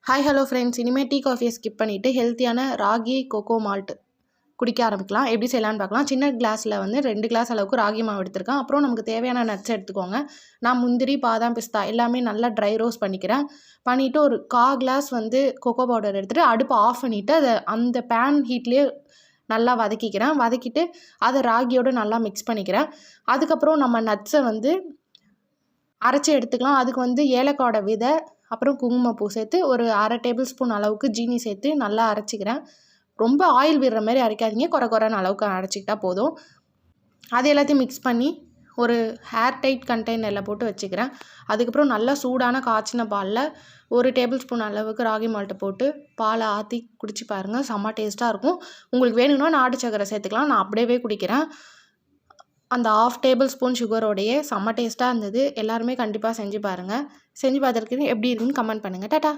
Hi hello friends, இனிமேல் tea காஃபியை skip பண்ணிவிட்டு ஹெல்த்தியான ராகி கொக்கோ மால்ட் குடிக்க ஆரம்பிக்கலாம். எப்படி செய்யலான்னு பார்க்கலாம். சின்ன கிளாஸில் வந்து 2 கிளாஸ் அளவுக்கு ராகி மாவு எடுத்துருக்கேன். அப்புறம் நமக்கு தேவையான நட்ஸ் எடுத்துக்கோங்க. நான் முந்திரி, பாதாம், பிஸ்தா எல்லாமே நல்லா ட்ரை ரோஸ்ட் பண்ணிக்கிறேன். பண்ணிவிட்டு ஒரு 1/4 கிளாஸ் வந்து கொக்கோ பவுடர் எடுத்துகிட்டு அடுப்பை ஆஃப் பண்ணிவிட்டு அதை அந்த பேன் ஹீட்லேயே நல்லா வதக்கிக்கிறேன். வதக்கிட்டு அதை ராகியோடு நல்லா மிக்ஸ் பண்ணிக்கிறேன். அதுக்கப்புறம் நம்ம நட்ஸை வந்து அரைச்சி எடுத்துக்கலாம். அதுக்கு வந்து ஏலக்காயோட விதை, அப்புறம் குங்குமப்பூ சேர்த்து ஒரு 1/2 டேபிள் ஸ்பூன் அளவுக்கு ஜீனி சேர்த்து நல்லா அரைச்சிக்கிறேன். ரொம்ப ஆயில் விடுற மாதிரி அரைக்காதீங்க, குறைன்னு அளவுக்கு அரைச்சிக்கிட்டா போதும். அது எல்லாத்தையும் மிக்ஸ் பண்ணி ஒரு ஏர் டைட் கண்டெய்னரில் போட்டு வச்சுக்கிறேன். அதுக்கப்புறம் நல்லா சூடான காய்ச்சின பாலில் 1 டேபிள் ஸ்பூன் அளவுக்கு ராகி மால்ட்டை போட்டு பாலை ஆற்றி குடிச்சு பாருங்கள். செம்ம டேஸ்ட்டாக இருக்கும். உங்களுக்கு வேணும்னா நாட்டு சக்கரை சேர்த்துக்கலாம். நான் அப்படியே குடிக்கிறேன். அந்த 1/2 டேபிள் ஸ்பூன் சுகரோடையே செம்ம டேஸ்ட்டாக இருந்தது. எல்லாருமே கண்டிப்பாக செஞ்சு பாருங்கள். செஞ்சு பார்த்துருக்கு எப்படி இருக்குன்னு கமெண்ட் பண்ணுங்கள். டாட்டா.